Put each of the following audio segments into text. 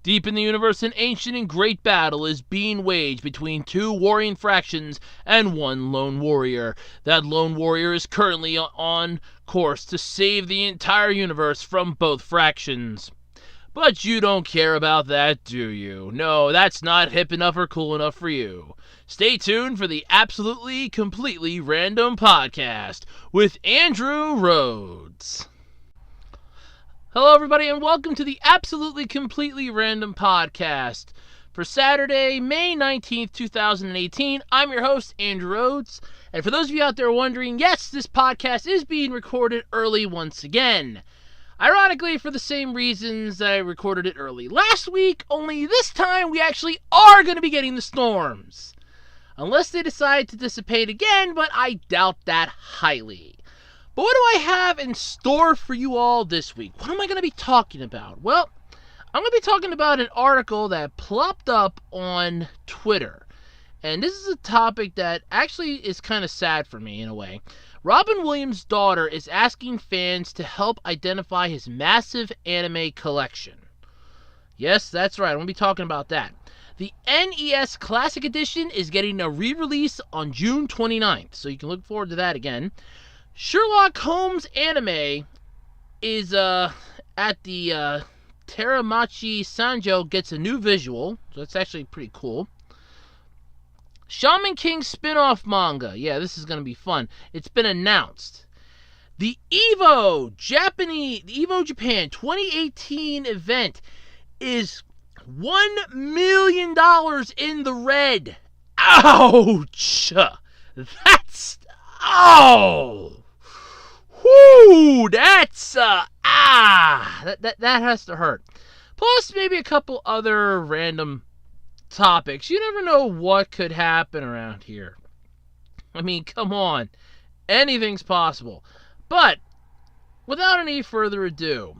Deep in the universe, an ancient and great battle is being waged between two warring factions and one lone warrior. That lone warrior is currently on course to save the entire universe from both factions. But you don't care about that, do you? No, that's not hip enough or cool enough for you. Stay tuned for the Absolutely Completely Random Podcast with Andrew Rhodes. Hello, everybody, and welcome to the Absolutely Completely Random Podcast. For Saturday, May 19th, 2018, I'm your host, Andrew Rhodes. And for those of you out there wondering, yes, this podcast is being recorded early once again. Ironically, for the same reasons that I recorded it early last week, only this time we actually are going to be getting the storms. Unless they decide to dissipate again, but I doubt that highly. But what do I have in store for you all this week? What am I going to be talking about? Well, I'm going to be talking about an article that plopped up on Twitter. And this is a topic that actually is kind of sad for me in a way. Zelda Williams' daughter is asking fans to help identify his massive anime collection. Yes, that's right. I'm going to be talking about that. The NES Classic Edition is getting a re-release on June 29th, so you can look forward to that again. Sherlock Holmes anime is at the Teramachi Sanjo gets a new visual, so that's actually pretty cool. Shaman King spinoff manga, yeah, this is going to be fun. It's been announced. The EVO Japan 2018 event is $1 million in the red. Ouch! Whoo, that's, that has to hurt. Plus, maybe a couple other random topics. You never know what could happen around here. I mean, come on. Anything's possible. But, without any further ado,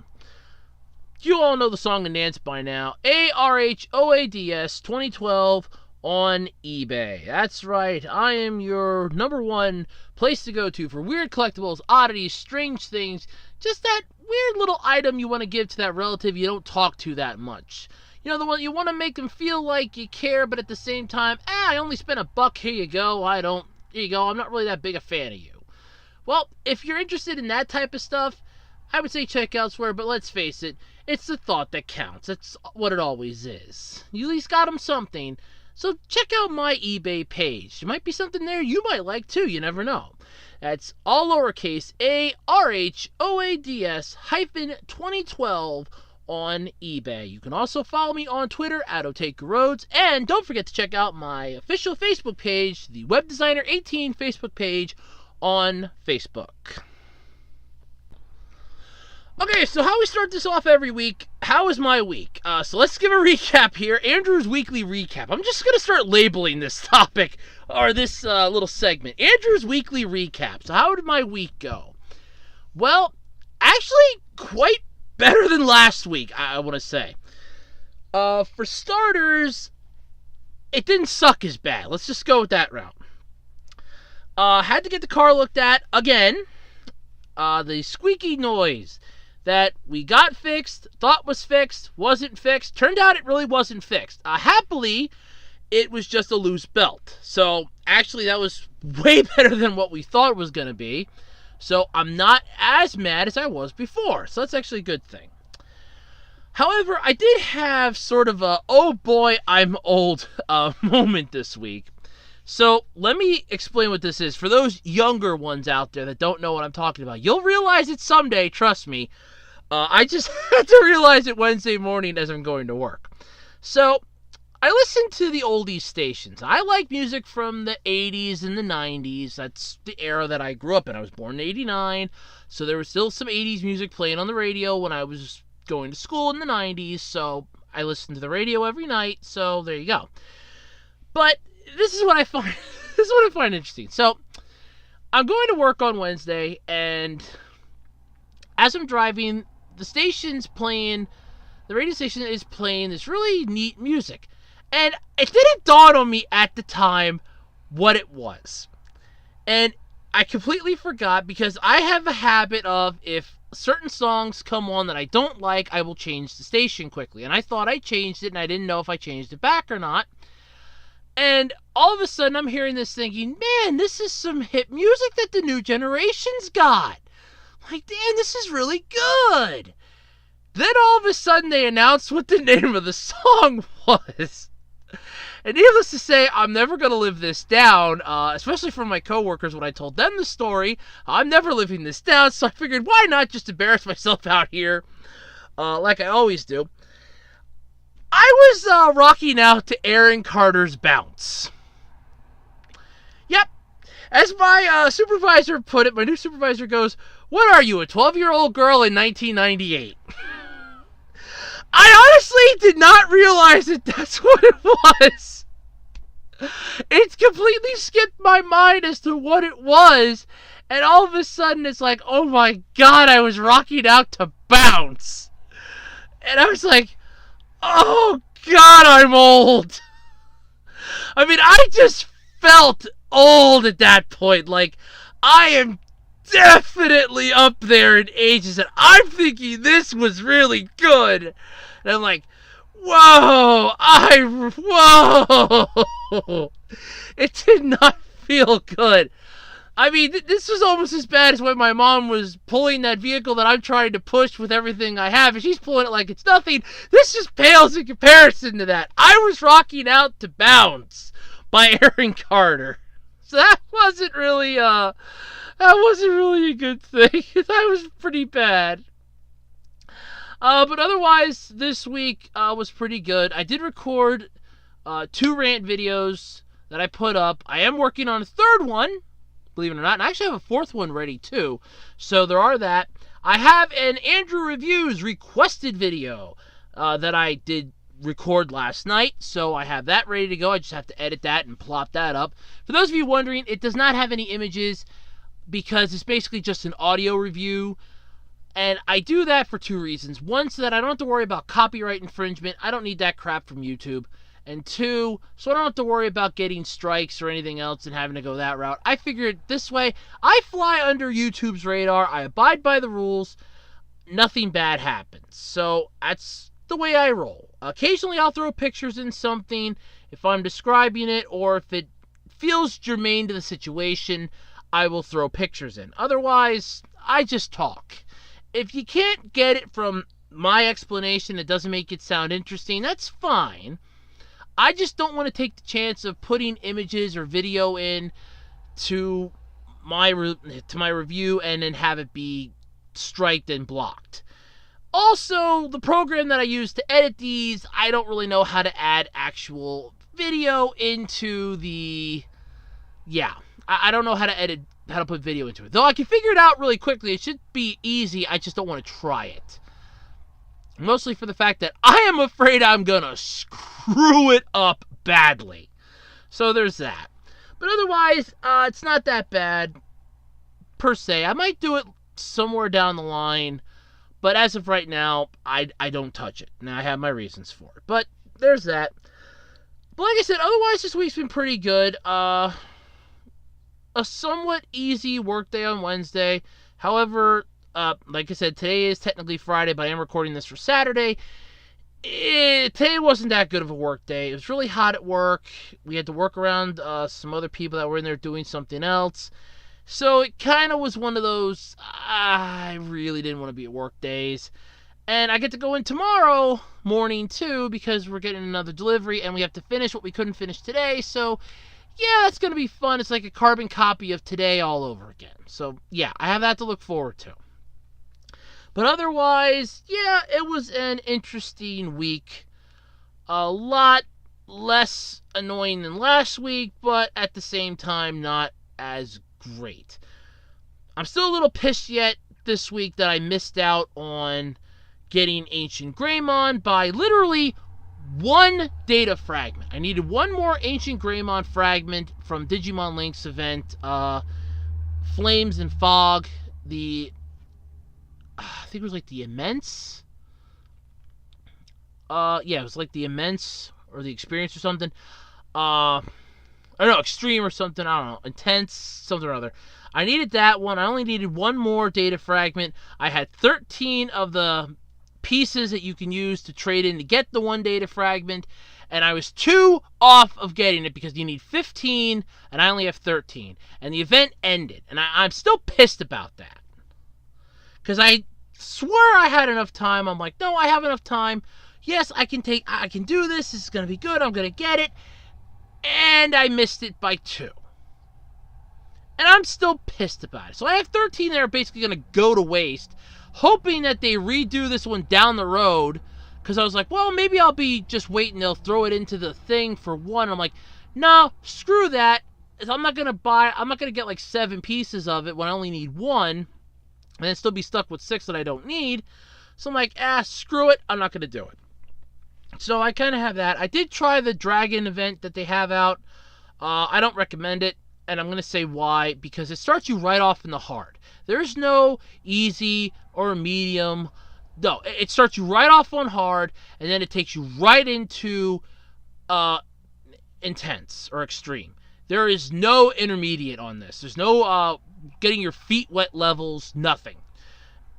you all know the song and dance by now. ARHOADS 2012 on eBay. That's right. I am your number one place to go to for weird collectibles, oddities, strange things. Just that weird little item you want to give to that relative you don't talk to that much. You know, the one you want to make them feel like you care, but at the same time, I only spent $1. Here you go. Here you go. I'm not really that big a fan of you. Well, if you're interested in that type of stuff, I would say check elsewhere, but let's face it, it's the thought that counts. That's what it always is. You at least got them something. So check out my eBay page. There might be something there you might like too. You never know. That's all lowercase ARHOADS - 2012 on eBay. You can also follow me on Twitter at OtakuRhodes. And don't forget to check out my official Facebook page, the Web Designer 18 Facebook page on Facebook. Okay, so how we start this off every week, how was my week? So let's give a recap here, Andrew's weekly recap. I'm just going to start labeling this topic, or this little segment. Andrew's weekly recap. So how did my week go? Well, actually quite better than last week, I want to say. For starters, it didn't suck as bad. Let's just go with that route. Had to get the car looked at again. The squeaky noise that we got fixed, thought was fixed, wasn't fixed. Turned out it really wasn't fixed. Happily, it was just a loose belt. So, actually, that was way better than what we thought it was going to be. So, I'm not as mad as I was before. So, that's actually a good thing. However, I did have sort of a, oh boy, I'm old moment this week. So, let me explain what this is. For those younger ones out there that don't know what I'm talking about, you'll realize it someday, trust me. I just had to realize it Wednesday morning as I'm going to work. So, I listen to the oldies stations. I like music from the 80s and the 90s. That's the era that I grew up in. I was born in 89, so there was still some 80s music playing on the radio when I was going to school in the 90s, so I listened to the radio every night, so there you go. But this is what I find interesting. So, I'm going to work on Wednesday, and as I'm driving, the radio station is playing this really neat music. And it didn't dawn on me at the time what it was. And I completely forgot because I have a habit of, if certain songs come on that I don't like, I will change the station quickly. And I thought I changed it, and I didn't know if I changed it back or not. And all of a sudden, I'm hearing this thinking, man, this is some hip music that the new generation's got. Like, damn, this is really good. Then all of a sudden, they announced what the name of the song was. And needless to say, I'm never going to live this down, especially from my coworkers when I told them the story. I'm never living this down, so I figured, why not just embarrass myself out here, like I always do. I was rocking out to Aaron Carter's Bounce. Yep. As my supervisor put it, my new supervisor goes, what are you, a 12-year-old girl in 1998? I honestly did not realize that that's what it was. It's completely skipped my mind as to what it was. And all of a sudden, it's like, oh my God, I was rocking out to Bounce. And I was like, oh God, I'm old. I mean, I just felt old at that point. Like, I am definitely up there in ages, and I'm thinking this was really good. And I'm like, whoa, it did not feel good. I mean, this was almost as bad as when my mom was pulling that vehicle that I'm trying to push with everything I have, and she's pulling it like it's nothing. This just pales in comparison to that. I was rocking out to Bounce by Aaron Carter. So that wasn't really a good thing. That was pretty bad. But otherwise, this week was pretty good. I did record 2 rant videos that I put up. I am working on a 3rd one, believe it or not, and I actually have a 4th one ready too. So there are that. I have an Andrew Reviews requested video that I did record last night, so I have that ready to go. I just have to edit that and plop that up. For those of you wondering, it does not have any images because it's basically just an audio review. And I do that for 2 reasons. 1, so that I don't have to worry about copyright infringement. I don't need that crap from YouTube. And 2, so I don't have to worry about getting strikes or anything else and having to go that route. I figured this way, I fly under YouTube's radar. I abide by the rules. Nothing bad happens. So that's the way I roll. Occasionally I'll throw pictures in something if I'm describing it, or if it feels germane to the situation, I will throw pictures in. Otherwise, I just talk. If you can't get it from my explanation, it doesn't make it sound interesting, that's fine. I just don't want to take the chance of putting images or video in to my review and then have it be striked and blocked. Also, the program that I use to edit these, I don't really know how to add actual video into the... Yeah, I don't know how to put video into it. Though I can figure it out really quickly. It should be easy. I just don't want to try it. Mostly for the fact that I am afraid I'm going to screw it up badly. So there's that. But otherwise, it's not that bad per se. I might do it somewhere down the line. But as of right now, I don't touch it. Now, I have my reasons for it. But there's that. But like I said, otherwise this week's been pretty good. A somewhat easy workday on Wednesday. However, like I said, today is technically Friday, but I am recording this for Saturday. Today wasn't that good of a work day. It was really hot at work. We had to work around some other people that were in there doing something else. So it kind of was one of those, I really didn't want to be at work days. And I get to go in tomorrow morning too, because we're getting another delivery and we have to finish what we couldn't finish today. So yeah, that's going to be fun. It's like a carbon copy of today all over again. So yeah, I have that to look forward to. But otherwise, yeah, it was an interesting week. A lot less annoying than last week, but at the same time, not as great. I'm still a little pissed yet this week that I missed out on getting Ancient Greymon by literally one data fragment. I needed one more Ancient Greymon fragment from Digimon Link's event, Flames and Fog, I think it was like the Immense. Yeah, it was like the Immense or the Experience or something. I or no, extreme or something, I don't know, intense, something or other. I needed that one. I only needed one more data fragment. I had 13 of the pieces that you can use to trade in to get the one data fragment, and I was 2 off of getting it because you need 15, and I only have 13. And the event ended, and I'm still pissed about that. Because I swore I had enough time. I'm like, no, I have enough time. Yes, I can do this. This is going to be good. I'm going to get it. And I missed it by 2. And I'm still pissed about it. So I have 13 that are basically going to go to waste, hoping that they redo this one down the road. Because I was like, well, maybe I'll be just waiting. They'll throw it into the thing for 1. I'm like, no, screw that. I'm not going to get like 7 pieces of it when I only need 1. And then still be stuck with 6 that I don't need. So I'm like, screw it. I'm not going to do it. So I kind of have that. I did try the Dragon event that they have out. I don't recommend it. And I'm going to say why. Because it starts you right off in the hard. There's no easy or medium. No, it starts you right off on hard, and then it takes you right into intense or extreme. There is no intermediate on this. There's no getting your feet wet levels, nothing.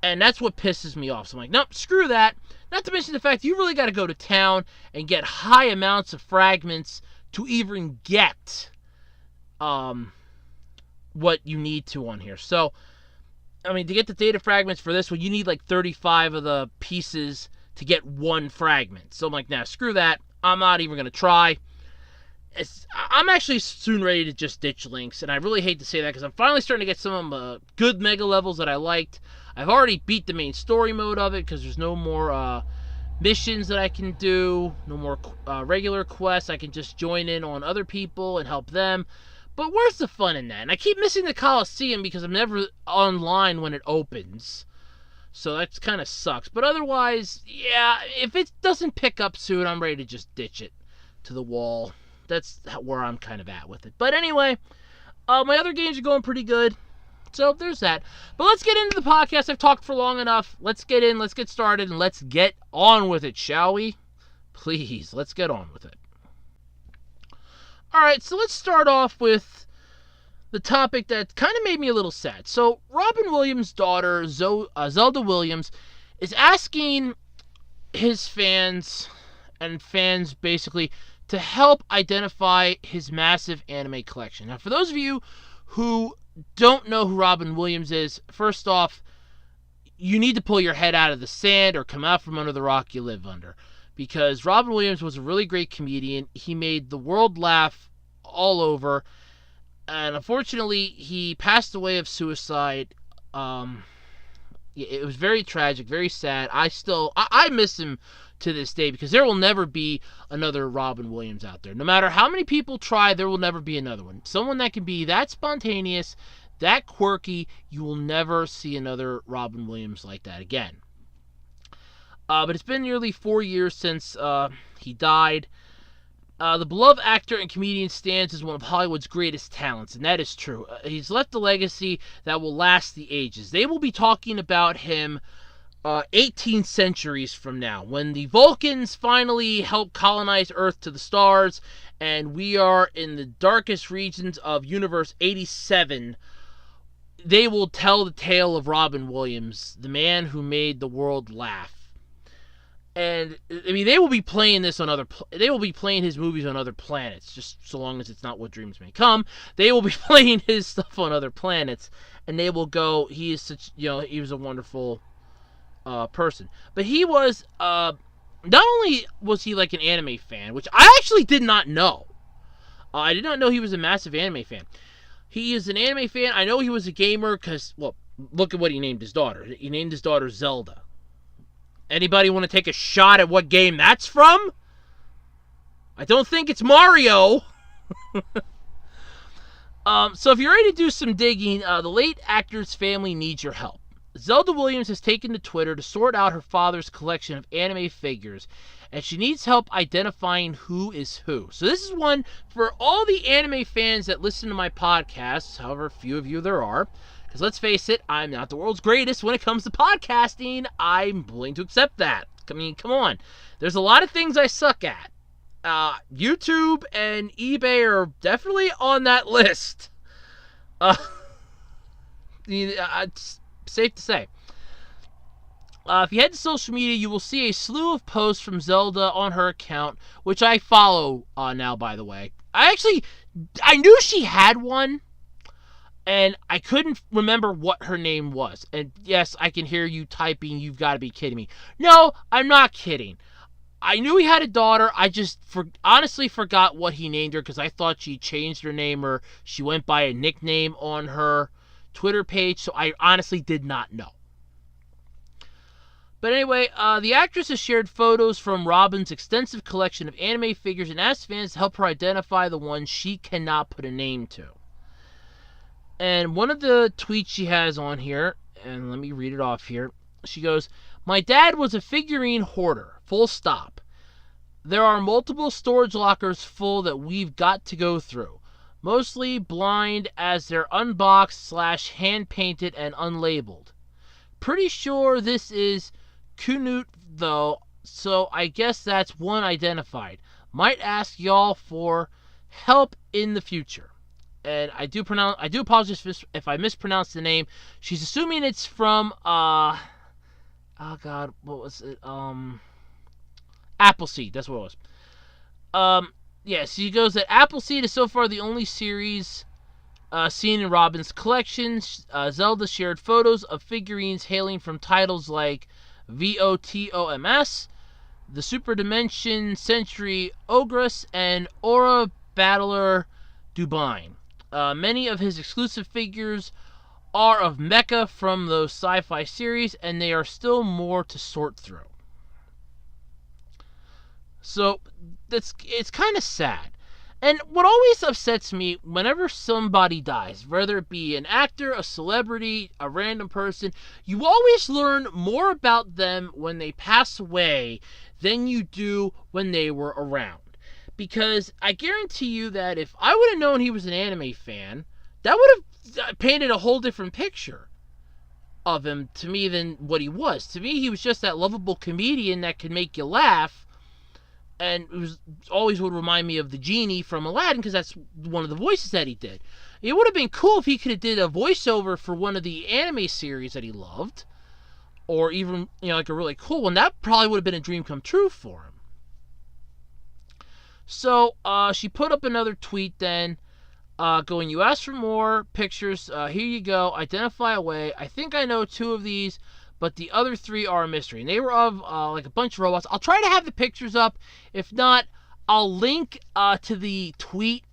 And that's what pisses me off. So I'm like, nope, screw that. Not to mention the fact you really got to go to town and get high amounts of fragments to even get what you need to on here. So, I mean, to get the data fragments for this one, you need like 35 of the pieces to get 1 fragment. So I'm like, nah, screw that. I'm not even going to try. I'm actually soon ready to just ditch links, and I really hate to say that because I'm finally starting to get some of the good mega levels that I liked. I've already beat the main story mode of it because there's no more missions that I can do, no more regular quests. I can just join in on other people and help them. But where's the fun in that? And I keep missing the Coliseum because I'm never online when it opens. So that kind of sucks. But otherwise, yeah, if it doesn't pick up soon, I'm ready to just ditch it to the wall. That's where I'm kind of at with it. But anyway, my other games are going pretty good. So there's that. But let's get into the podcast. I've talked for long enough. Let's get in, let's get started, and let's get on with it, shall we? Please, let's get on with it. Alright, so let's start off with the topic that kind of made me a little sad. So, Robin Williams' daughter, Zelda Williams, is asking his fans, and fans basically, to help identify his massive anime collection. Now, for those of you who don't know who Robin Williams is, first off, you need to pull your head out of the sand or come out from under the rock you live under. Because Robin Williams was a really great comedian. He made the world laugh all over. And unfortunately, he passed away of suicide. It was very tragic, very sad. I miss him to this day because there will never be another Robin Williams out there. No matter how many people try, there will never be another one. Someone that can be that spontaneous, that quirky, you will never see another Robin Williams like that again. But it's been nearly 4 years since he died. The beloved actor and comedian stands as one of Hollywood's greatest talents, and that is true. He's left a legacy that will last the ages. They will be talking about him 18 centuries from now, when the Vulcans finally help colonize Earth to the stars, and we are in the darkest regions of Universe 87. They will tell the tale of Robin Williams, the man who made the world laugh. And I mean, they will be playing this on they will be playing his movies on other planets, just so long as it's not What Dreams May Come. They will be playing his stuff on other planets, and they will go, he is such, he was a wonderful person. But he was, not only was he like an anime fan, which I actually did not know. I did not know he was a massive anime fan. He is an anime fan. I know he was a gamer because, well, look at what he named his daughter. He named his daughter Zelda. Anybody want to take a shot at what game that's from? I don't think it's Mario. So if you're ready to do some digging, the late actor's family needs your help. Zelda Williams has taken to Twitter to sort out her father's collection of anime figures, and she needs help identifying who is who. So this is one for all the anime fans that listen to my podcasts, however few of you there are. Because let's face it, I'm not the world's greatest when it comes to podcasting. I'm willing to accept that. I mean, come on. There's a lot of things I suck at. YouTube and eBay are definitely on that list. It's safe to say. If you head to social media, you will see a slew of posts from Zelda on her account, which I follow now, by the way. I knew she had one, and I couldn't remember what her name was. And yes, I can hear you typing, you've got to be kidding me. No, I'm not kidding. I knew he had a daughter. I just honestly forgot what he named her because I thought she changed her name or she went by a nickname on her Twitter page, so I honestly did not know. But anyway, the actress has shared photos from Robin's extensive collection of anime figures and asked fans to help her identify the ones she cannot put a name to. And one of the tweets she has on here, and let me read it off here, she goes, "My dad was a figurine hoarder, full stop. There are multiple storage lockers full that we've got to go through. Mostly blind as they're unboxed / hand-painted and unlabeled. Pretty sure this is Kunut though, so I guess that's one identified. Might ask y'all for help in the future." And I do apologize if I mispronounce the name. She's assuming it's from oh god, what was it? Appleseed, that's what it was. Yeah, she goes that Appleseed is so far the only series seen in Robin's collection. Zelda shared photos of figurines hailing from titles like VOTOMS, the Super Dimension Century Ogress, and Aura Battler Dubine. Many of his exclusive figures are of mecha from those sci-fi series, and they are still more to sort through. So, it's kind of sad. And what always upsets me whenever somebody dies, whether it be an actor, a celebrity, a random person, you always learn more about them when they pass away than you do when they were around. Because I guarantee you that if I would have known he was an anime fan, that would have painted a whole different picture of him to me than what he was. To me, he was just that lovable comedian that could make you laugh, and it was always would remind me of the genie from Aladdin because that's one of the voices that he did. It would have been cool if he could have did a voiceover for one of the anime series that he loved, or even like a really cool one. That probably would have been a dream come true for him. So she put up another tweet then, going, "You asked for more pictures. Here you go. Identify away. I think I know 2 of these, but the other 3 are a mystery." And they were of like a bunch of robots. I'll try to have the pictures up. If not, I'll link to the tweet.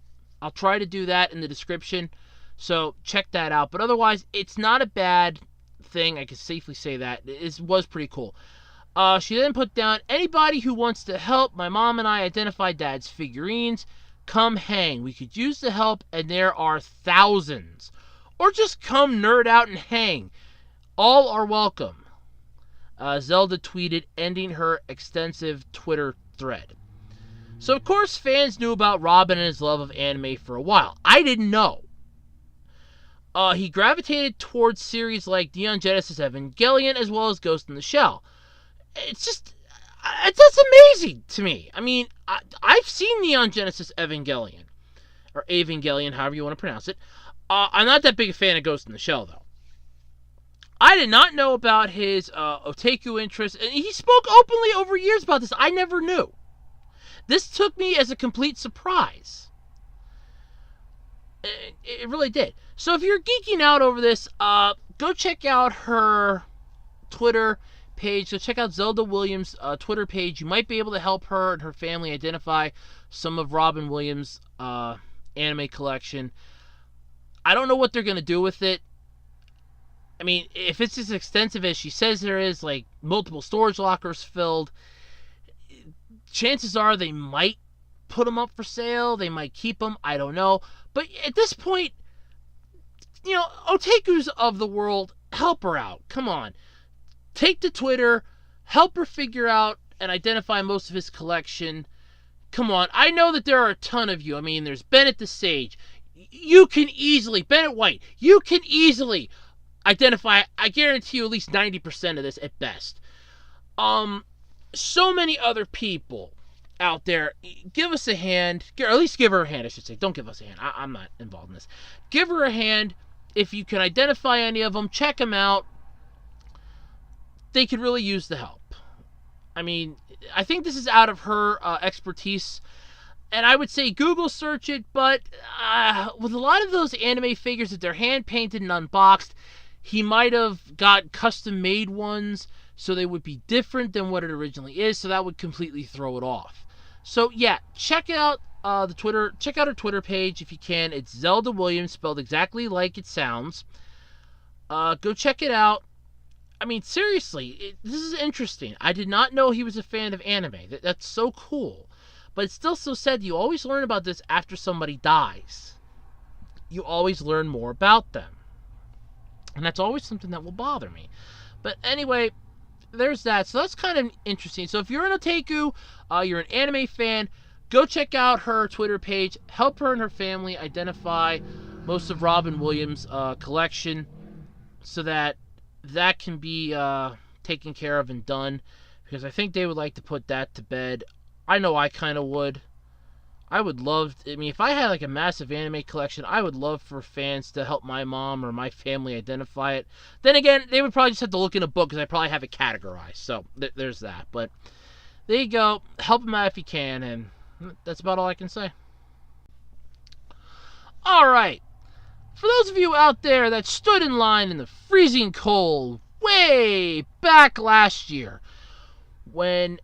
I'll try to do that in the description. So check that out. But otherwise, it's not a bad thing. I can safely say that. It was pretty cool. She then put down, "Anybody who wants to help my mom and I identify Dad's figurines, come hang. We could use the help, and there are thousands. Or just come nerd out and hang. All are welcome." Zelda tweeted, ending her extensive Twitter thread. So, of course, fans knew about Robin and his love of anime for a while. I didn't know. He gravitated towards series like Neon Genesis Evangelion as well as Ghost in the Shell. That's amazing to me. I mean, I've seen Neon Genesis Evangelion, or Evangelion, however you want to pronounce it. I'm not that big a fan of Ghost in the Shell, though. I did not know about his otaku interests, and he spoke openly over years about this. I never knew. This took me as a complete surprise. It really did. So if you're geeking out over this, go check out her Twitter page. So check out Zelda Williams' Twitter page. You might be able to help her and her family identify some of Robin Williams' anime collection. I don't know what they're going to do with it. I mean, if it's as extensive as she says there is, like multiple storage lockers filled, chances are they might put them up for sale. They might keep them. I don't know. But at this point, otakus of the world, help her out. Come on. Take to Twitter, help her figure out and identify most of his collection. Come on. I know that there are a ton of you. I mean, there's Bennett the Sage. You can easily, Bennett White, you can easily identify, I guarantee you, at least 90% of this at best. So many other people. out there, give us a hand, or at least give her a hand, I should say. Don't give us a hand. I'm not involved in this. Give her a hand. If you can identify any of them, check them out. They could really use the help. I mean, I think this is out of her expertise, and I would say Google search it, but with a lot of those anime figures, if they're hand-painted and unboxed, he might have got custom-made ones, so they would be different than what it originally is, so that would completely throw it off. So, yeah, check out check out her Twitter page if you can. It's Zelda Williams, spelled exactly like it sounds. Go check it out. I mean, seriously, this is interesting. I did not know he was a fan of anime. That's so cool. But it's still so sad. You always learn about this after somebody dies. You always learn more about them. And that's always something that will bother me. But anyway, there's that. So that's kind of interesting. So if you're an otaku, you're an anime fan, go check out her Twitter page. Help her and her family identify most of Robin Williams' collection so that can be taken care of and done. Because I think they would like to put that to bed. I know I kind of would. I would love, I mean, if I had like a massive anime collection, I would love for fans to help my mom or my family identify it. Then again, they would probably just have to look in a book because I probably have it categorized. So there's that. But there you go. Help them out if you can. And that's about all I can say. All right. For those of you out there that stood in line in the freezing cold way back last year when,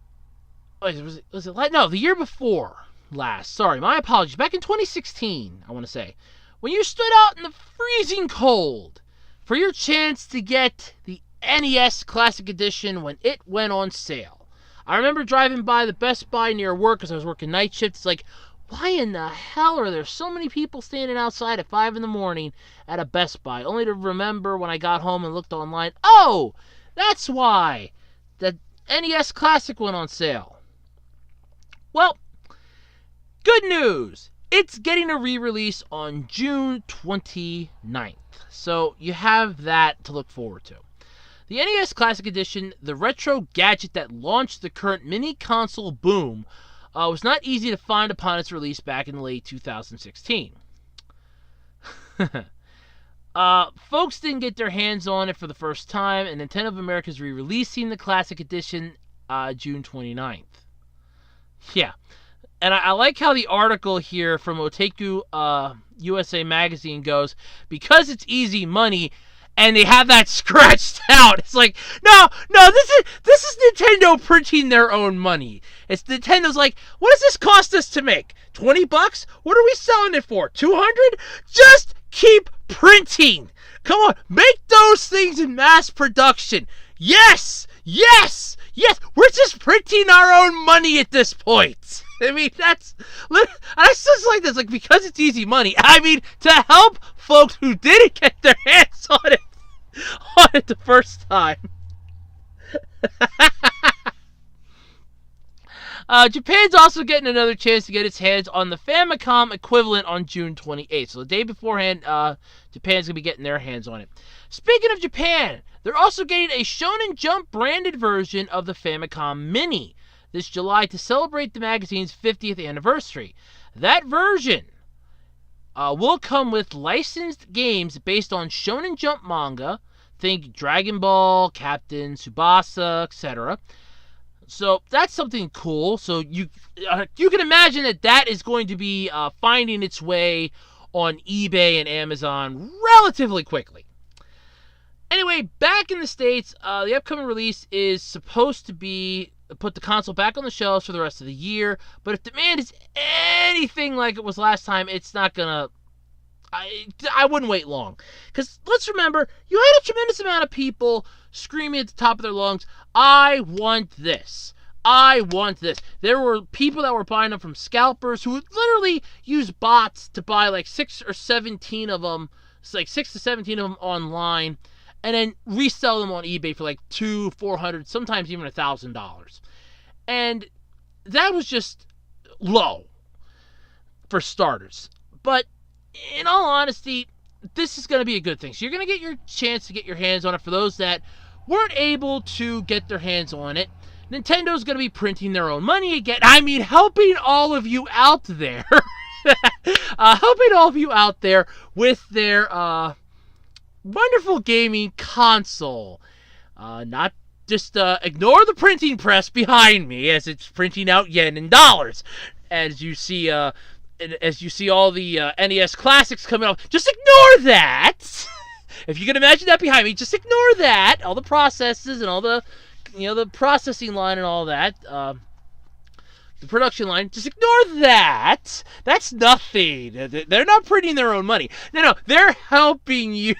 was it no, the year before last. Sorry, my apologies. Back in 2016, I want to say. When you stood out in the freezing cold for your chance to get the NES Classic Edition when it went on sale. I remember driving by the Best Buy near work because I was working night shift. It's like, why in the hell are there so many people standing outside at 5 in the morning at a Best Buy? Only to remember when I got home and looked online, oh, that's why the NES Classic went on sale. Well, good news! It's getting a re-release on June 29th. So you have that to look forward to. The NES Classic Edition, the retro gadget that launched the current mini console boom, was not easy to find upon its release back in late 2016. Folks didn't get their hands on it for the first time, and Nintendo of America is re-releasing the Classic Edition June 29th. Yeah. And I like how the article here from Otaku USA Magazine goes, because it's easy money, and they have that scratched out. It's like, no, this is Nintendo printing their own money. It's Nintendo's like, what does this cost us to make? $20? What are we selling it for? $200? Just keep printing. Come on, make those things in mass production. Yes. We're just printing our own money at this point. I mean, that's just like this, like, because it's easy money. I mean, to help folks who didn't get their hands on it the first time. Japan's also getting another chance to get its hands on the Famicom equivalent on June 28th. So the day beforehand, Japan's going to be getting their hands on it. Speaking of Japan, they're also getting a Shonen Jump branded version of the Famicom Mini this July to celebrate the magazine's 50th anniversary. That version will come with licensed games based on Shonen Jump manga. Think Dragon Ball, Captain Tsubasa, etc. So that's something cool. So you can imagine that is going to be finding its way on eBay and Amazon relatively quickly. Anyway, back in the States, the upcoming release is supposed to be put the console back on the shelves for the rest of the year. But if demand is anything like it was last time, it's not gonna. I wouldn't wait long. Because let's remember, you had a tremendous amount of people screaming at the top of their lungs, I want this. I want this. There were people that were buying them from scalpers who would literally use bots to buy like 6 or 17 of them. It's like 6 to 17 of them online. And then resell them on eBay for like $200, $400, sometimes even $1,000. And that was just low for starters. But in all honesty, this is going to be a good thing. So you're going to get your chance to get your hands on it for those that weren't able to get their hands on it. Nintendo's going to be printing their own money again. I mean, helping all of you out there. Helping all of you out there with their wonderful gaming console. Not just ignore the printing press behind me as it's printing out yen and dollars. As you see all the NES Classics coming off, just ignore that. If you can imagine that behind me, just ignore that. All the processes and all the, the processing line and all that. The production line, just ignore that. That's nothing. They're not printing their own money. No, they're helping you.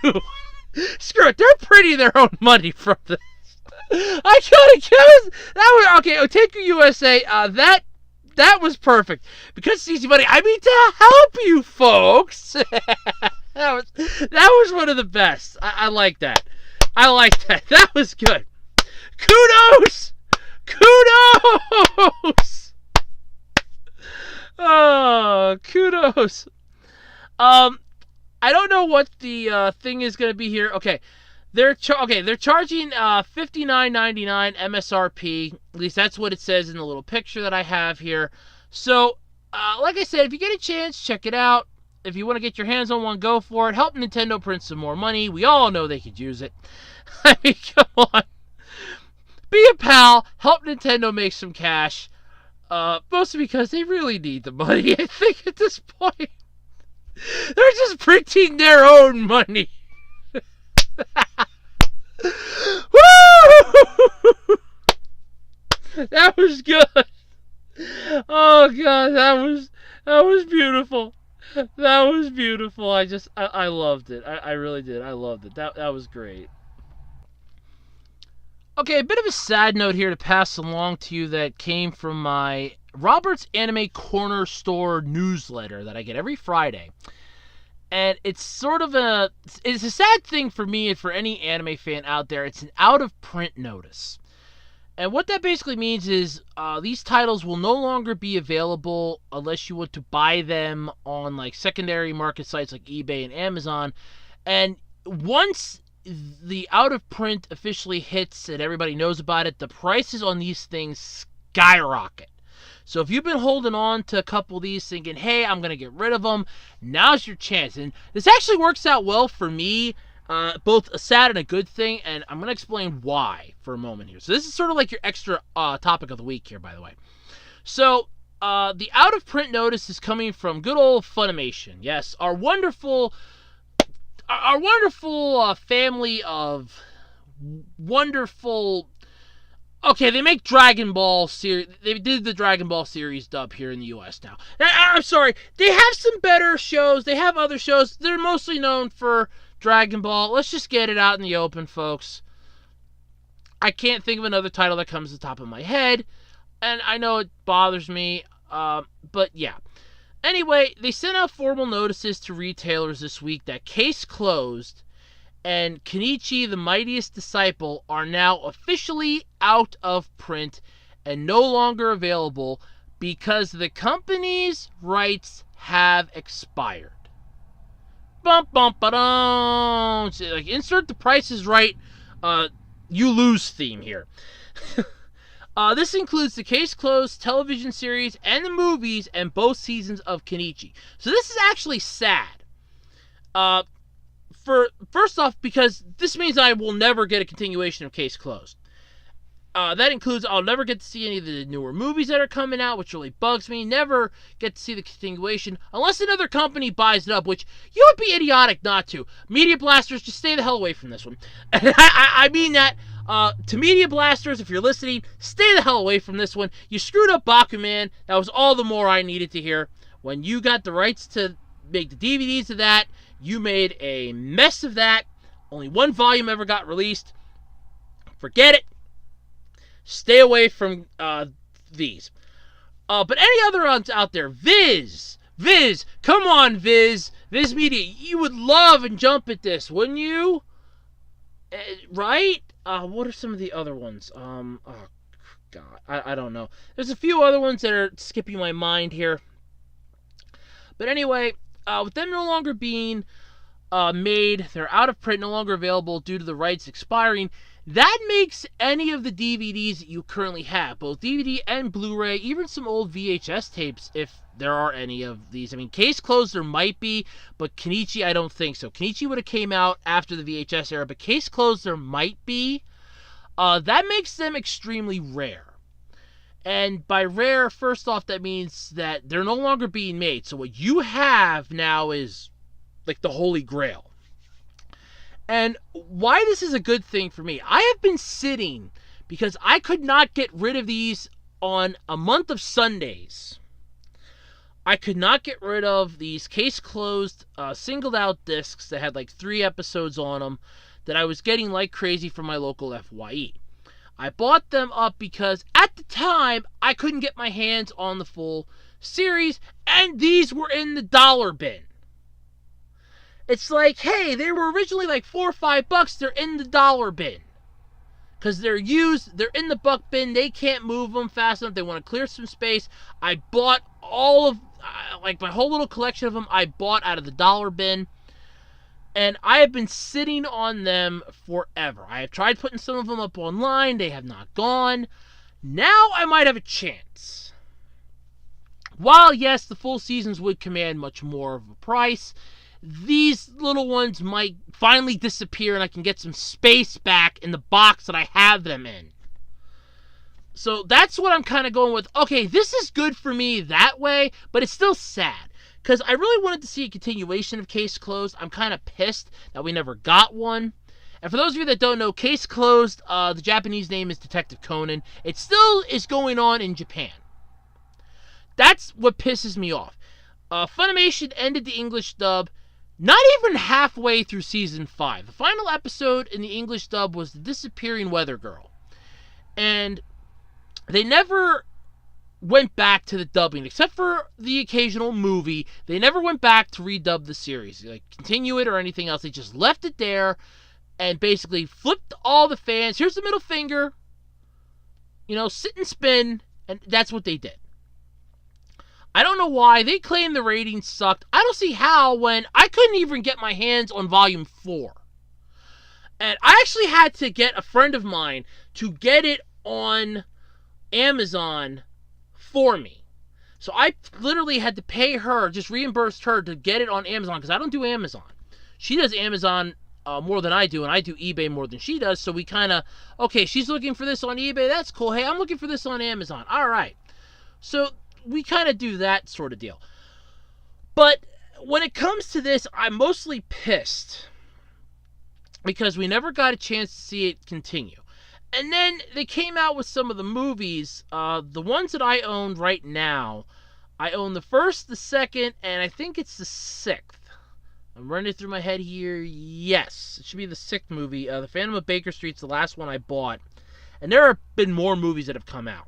Screw it, they're printing their own money from this. I gotta guess. That was okay. Otaku USA. That was perfect because it's easy money. I mean to help you folks. that was one of the best. I like that. I like that. That was good. Kudos. Oh, kudos. I don't know what the thing is going to be here. Okay. They're charging $59.99 MSRP. At least that's what it says in the little picture that I have here. So, like I said, if you get a chance, check it out. If you want to get your hands on one, go for it. Help Nintendo print some more money. We all know they could use it. I mean, come on. Be a pal. Help Nintendo make some cash. Mostly because they really need the money, I think, at this point. They're just printing their own money. Woo! That was good. Oh god, that was beautiful. That was beautiful. I loved it. I really did. I loved it. That was great. Okay, a bit of a sad note here to pass along to you that came from my Robert's Anime Corner Store newsletter that I get every Friday. And it's sort of it's a sad thing for me and for any anime fan out there. It's an out-of-print notice. And what that basically means is these titles will no longer be available unless you want to buy them on like secondary market sites like eBay and Amazon. And once the out-of-print officially hits and everybody knows about it, the prices on these things skyrocket. So if you've been holding on to a couple of these thinking, hey, I'm going to get rid of them, now's your chance. And this actually works out well for me, both a sad and a good thing, and I'm going to explain why for a moment here. So this is sort of like your extra topic of the week here, by the way. So the out-of-print notice is coming from good old Funimation. Yes, our wonderful family of wonderful... Okay, they make Dragon Ball series. They did the Dragon Ball series dub here in the U.S. now. I'm sorry. They have some better shows. They have other shows. They're mostly known for Dragon Ball. Let's just get it out in the open, folks. I can't think of another title that comes to the top of my head. And I know it bothers me. But yeah. Anyway, they sent out formal notices to retailers this week that Case Closed and Kenichi, the Mightiest Disciple, are now officially out of print and no longer available because the company's rights have expired. Bum bum ba-dum. Like, insert the Price is Right, you lose theme here. This includes the Case Closed television series and the movies and both seasons of Kenichi. So this is actually sad. First off, because this means I will never get a continuation of Case Closed. That includes I'll never get to see any of the newer movies that are coming out, which really bugs me. Never get to see the continuation unless another company buys it up, which you would be idiotic not to. Media Blasters, just stay the hell away from this one. I mean that. To Media Blasters, if you're listening, stay the hell away from this one. You screwed up Bakuman. That was all the more I needed to hear. When you got the rights to make the DVDs of that, you made a mess of that. Only one volume ever got released. Forget it. Stay away from these. But any other ones out there, Viz, come on, Viz Media, you would love and jump at this, wouldn't you? Right? What are some of the other ones? Oh, God, I don't know. There's a few other ones that are skipping my mind here. But anyway, with them no longer being made, they're out of print, no longer available due to the rights expiring. That makes any of the DVDs that you currently have, both DVD and Blu-ray, even some old VHS tapes, if there are any of these. I mean, Case Closed there might be, but Kenichi I don't think so. Kenichi would have came out after the VHS era, but Case Closed there might be. That makes them extremely rare. And by rare, first off, that means that they're no longer being made. So what you have now is like the Holy Grail. And why this is a good thing for me, I have been sitting because I could not get rid of these on a month of Sundays. I could not get rid of these Case Closed singled out discs that had like 3 episodes on them that I was getting like crazy from my local FYE. I bought them up because at the time I couldn't get my hands on the full series, and these were in the dollar bin. It's like, hey, they were originally like $4 or $5. They're in the dollar bin. Because they're used, they're in the buck bin. They can't move them fast enough. They want to clear some space. I bought all of, like my whole little collection of them, I bought out of the dollar bin. And I have been sitting on them forever. I have tried putting some of them up online. They have not gone. Now I might have a chance. While, yes, the full seasons would command much more of a price, these little ones might finally disappear and I can get some space back in the box that I have them in. So that's what I'm kind of going with. Okay, this is good for me that way, but it's still sad. Because I really wanted to see a continuation of Case Closed. I'm kind of pissed that we never got one. And for those of you that don't know, Case Closed, the Japanese name is Detective Conan. It still is going on in Japan. That's what pisses me off. Funimation ended the English dub not even halfway through Season 5. The final episode in the English dub was The Disappearing Weather Girl. And they never went back to the dubbing, except for the occasional movie. They never went back to redub the series, like continue it or anything else. They just left it there and basically flipped all the fans. Here's the middle finger. Sit and spin. And that's what they did. I don't know why. They claim the ratings sucked. I don't see how when I couldn't even get my hands on Volume 4. And I actually had to get a friend of mine to get it on Amazon for me. So I literally had to pay her, just reimbursed her to get it on Amazon because I don't do Amazon. She does Amazon more than I do, and I do eBay more than she does. So we kind of, okay, she's looking for this on eBay. That's cool. Hey, I'm looking for this on Amazon. All right. So we kind of do that sort of deal. But when it comes to this, I'm mostly pissed because we never got a chance to see it continue. And then they came out with some of the movies. The ones that I own right now, I own the first, the second, and I think it's the 6th. I'm running it through my head here. Yes, it should be the 6th movie. The Phantom of Baker Street's the last one I bought. And there have been more movies that have come out.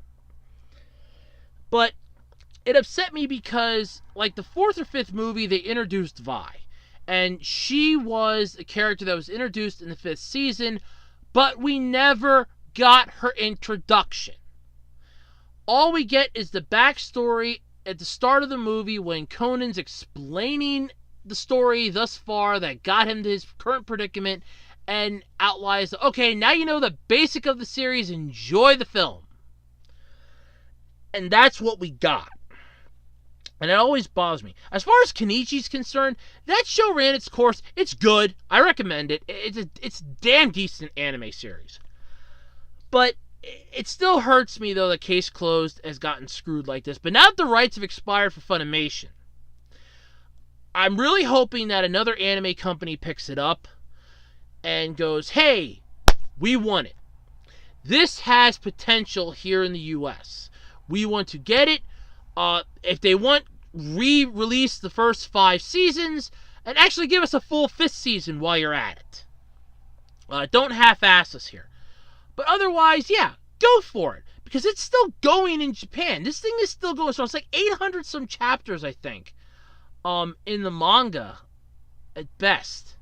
But it upset me because, like, the 4th or 5th movie, they introduced Vi. And she was a character that was introduced in the 5th season, but we never got her introduction. All we get is the backstory at the start of the movie when Conan's explaining the story thus far that got him to his current predicament and outlines, okay, now you know the basic of the series, enjoy the film. And that's what we got. And it always bothers me. As far as Kenichi's concerned, that show ran its course. It's good. I recommend it. It's a damn decent anime series. But it still hurts me, though, that Case Closed has gotten screwed like this. But now that the rights have expired for Funimation, I'm really hoping that another anime company picks it up and goes, hey, we want it. This has potential here in the U.S. We want to get it. If they want, re-release the first 5 seasons and actually give us a full 5th season while you're at it. Don't half-ass us here. But otherwise, yeah, go for it. Because it's still going in Japan. This thing is still going. So it's like 800 some chapters, I think, in the manga at best.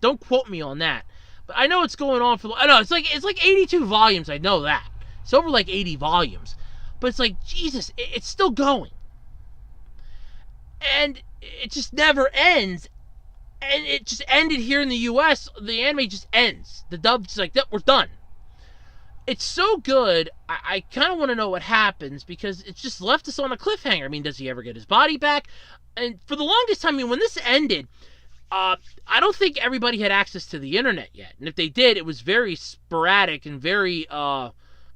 Don't quote me on that. But I know it's going on for, I know, it's like 82 volumes. I know that. It's over like 80 volumes. But it's like, Jesus, it's still going. And it just never ends. And it just ended here in the U.S. The anime just ends. The dub's like, we're done. it's so good, I kind of want to know what happens, because it just left us on a cliffhanger. I mean, does he ever get his body back? And for the longest time, I mean, when this ended, I don't think everybody had access to the internet yet. And if they did, it was very sporadic and very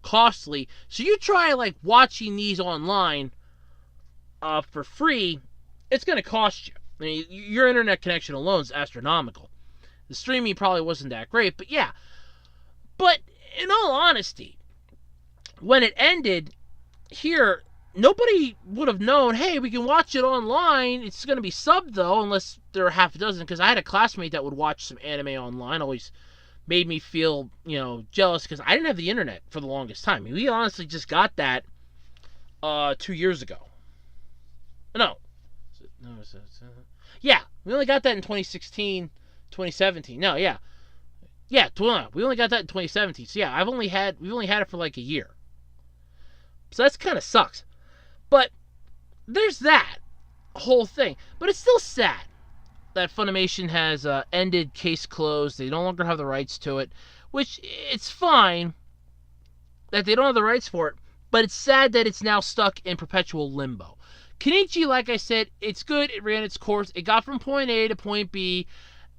costly. So you try, like, watching these online for free, it's going to cost you. I mean, your internet connection alone is astronomical. The streaming probably wasn't that great, but yeah. But in all honesty, when it ended here, nobody would have known, hey, we can watch it online. It's going to be subbed, though, unless there are half a dozen. Because I had a classmate that would watch some anime online. Always made me feel, jealous, because I didn't have the internet for the longest time. I mean, we honestly just got that 2 years ago. No. Yeah, we only got that in 2016, 2017. No, yeah. Yeah, we only got that in 2017. So yeah, we've only had it for like a year. So that's kind of sucks. But there's that whole thing. But it's still sad that Funimation has ended Case Closed. They no longer have the rights to it, which it's fine that they don't have the rights for it, but it's sad that it's now stuck in perpetual limbo. Kenichi, like I said, it's good. It ran its course. It got from point A to point B,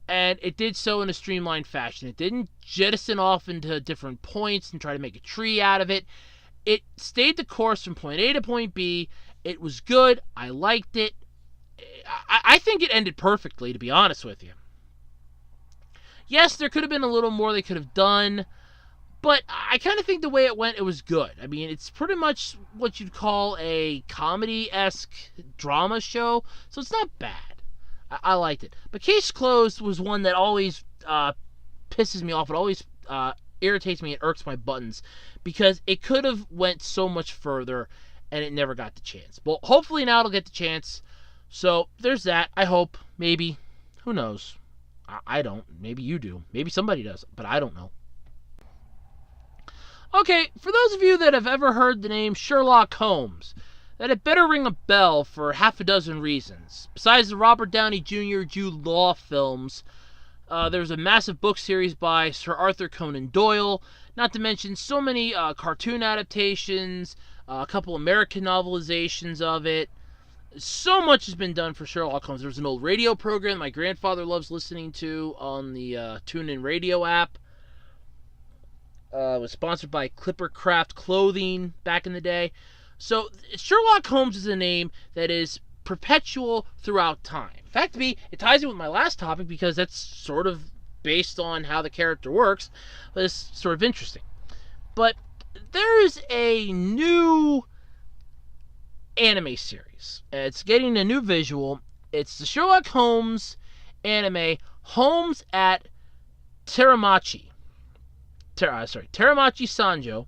and it did so in a streamlined fashion. It didn't jettison off into different points and try to make a tree out of it. It stayed the course from point A to point B. It was good. I liked it. I think it ended perfectly, to be honest with you. Yes, there could have been a little more they could have done, but I kind of think the way it went, it was good. I mean, it's pretty much what you'd call a comedy-esque drama show, so it's not bad. I liked it. But Case Closed was one that always pisses me off. It always irritates me and irks my buttons, because it could have went so much further, and it never got the chance. Well, hopefully now it'll get the chance. So there's that. I hope. Maybe. Who knows? I don't. Maybe you do. Maybe somebody does. But I don't know. Okay, for those of you that have ever heard the name Sherlock Holmes, that it better ring a bell for half a dozen reasons. Besides the Robert Downey Jr. Jude Law films, there's a massive book series by Sir Arthur Conan Doyle, not to mention so many cartoon adaptations, a couple American novelizations of it. So much has been done for Sherlock Holmes. There's an old radio program my grandfather loves listening to on the TuneIn Radio app. It was sponsored by Clippercraft Clothing back in the day. So Sherlock Holmes is a name that is perpetual throughout time. In fact, it ties in with my last topic, because that's sort of based on how the character works, but it's sort of interesting. But there's a new anime series. It's getting a new visual. It's the Sherlock Holmes anime, Holmes at Teramachi. Teramachi Sanjo.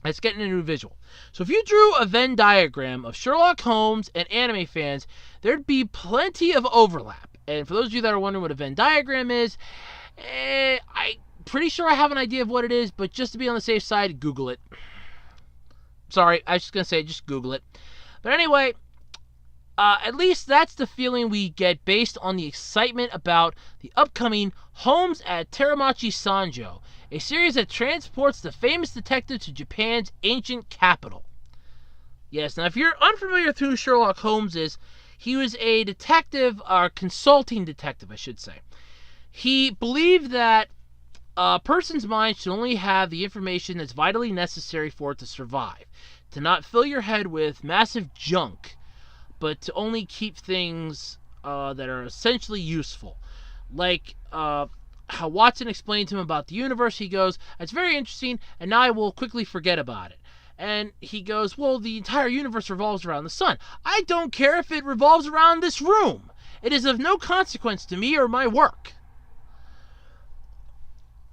It's getting a new visual. So if you drew a Venn diagram of Sherlock Holmes and anime fans, there'd be plenty of overlap. And for those of you that are wondering what a Venn diagram is, I'm pretty sure I have an idea of what it is, but just to be on the safe side, Google it. Sorry, I was just going to say, just Google it. But anyway, at least that's the feeling we get based on the excitement about the upcoming Holmes at Teramachi Sanjo, a series that transports the famous detective to Japan's ancient capital. Yes, now if you're unfamiliar with who Sherlock Holmes is, he was a detective, or consulting detective, I should say. He believed that a person's mind should only have the information that's vitally necessary for it to survive, to not fill your head with massive junk, but to only keep things that are essentially useful. Like how Watson explained to him about the universe. He goes, "It's very interesting, and now I will quickly forget about it." And he goes, "Well, the entire universe revolves around the sun. I don't care if it revolves around this room. It is of no consequence to me or my work."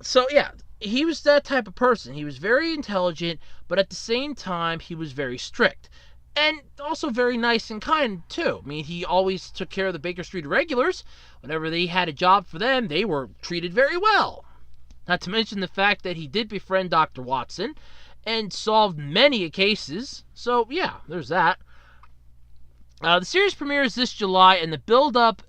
So yeah, he was that type of person. He was very intelligent, but at the same time, he was very strict. And also very nice and kind, too. I mean, he always took care of the Baker Street regulars. Whenever they had a job for them, they were treated very well. Not to mention the fact that he did befriend Dr. Watson and solved many cases. So, yeah, there's that. The series premieres this July, and to build up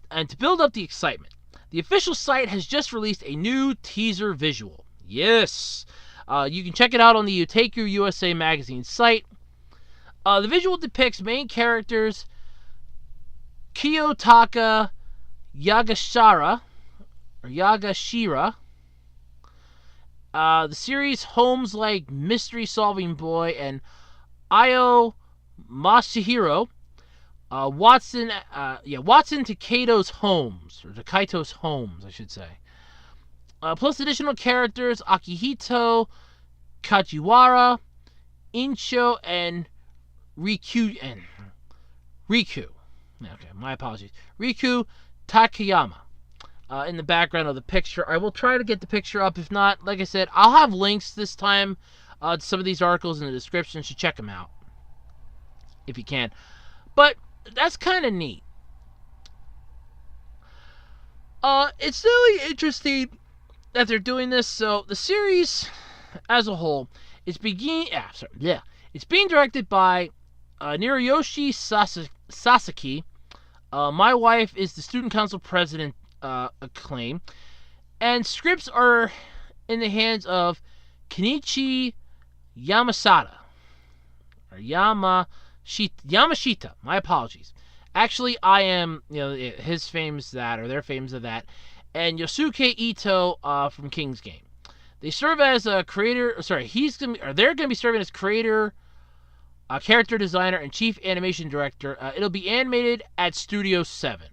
the excitement, the official site has just released a new teaser visual. Yes. You can check it out on the Uteiku USA magazine site. The visual depicts main characters Kiyotaka Yagashira. The series Holmes-like mystery-solving boy and Io Masahiro. Watson to Kato's Holmes, or to Kaito's Holmes, I should say. Plus additional characters Akihito, Kajiwara, Incho, and Riku. Okay, my apologies. Riku Takayama. In the background of the picture. I will try to get the picture up. If not, like I said, I'll have links this time to some of these articles in the description, so check them out if you can. But that's kind of neat. It's really interesting that they're doing this. So the series as a whole is it's being directed by Noriyoshi Sasaki. My wife is the student council president, Acclaim, and scripts are in the hands of Kenichi Yamashita. My apologies. Actually, I am, his fame's that, or their fame's of that, and Yosuke Ito from King's Game. They serve as a creator. They're gonna be serving as creator, character designer, and chief animation director. It'll be animated at Studio 7.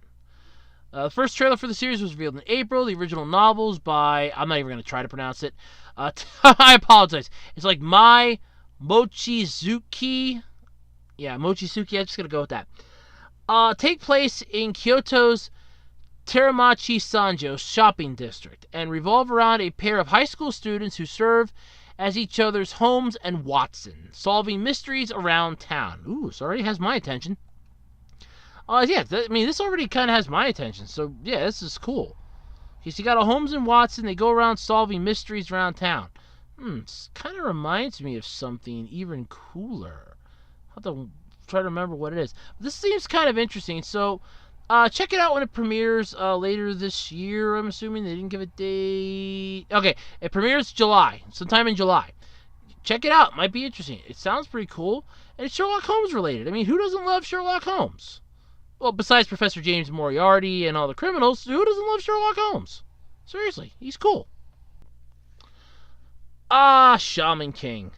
The first trailer for the series was revealed in April. The original novels by, I'm not even going to try to pronounce it. I apologize. It's like Mai Mochizuki. Yeah, Mochizuki. I'm just going to go with that. Take place in Kyoto's Teramachi Sanjo shopping district and revolve around a pair of high school students who serve as each other's Holmes and Watson, solving mysteries around town. Ooh, this already has my attention. This already kind of has my attention, so yeah, this is cool. So you got a Holmes and Watson, they go around solving mysteries around town. This kind of reminds me of something even cooler. I'll have to try to remember what it is. This seems kind of interesting, so check it out when it premieres later this year. I'm assuming they didn't give a date. Okay, it premieres sometime in July. Check it out, might be interesting. It sounds pretty cool, and it's Sherlock Holmes related. I mean, who doesn't love Sherlock Holmes? Well, besides Professor James Moriarty and all the criminals, who doesn't love Sherlock Holmes? Seriously, he's cool. Shaman King.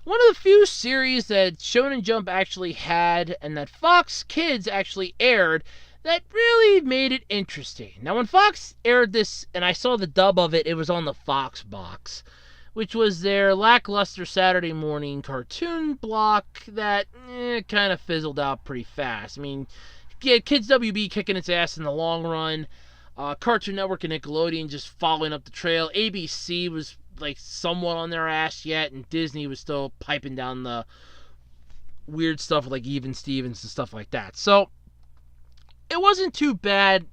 One of the few series that Shonen Jump actually had and that Fox Kids actually aired that really made it interesting. Now, when Fox aired this and I saw the dub of it, it was on the Fox box, which was their lackluster Saturday morning cartoon block that kind of fizzled out pretty fast. I mean, yeah, Kids WB kicking its ass in the long run. Cartoon Network and Nickelodeon just following up the trail. ABC was like somewhat on their ass yet, and Disney was still piping down the weird stuff like Even Stevens and stuff like that. So it wasn't too bad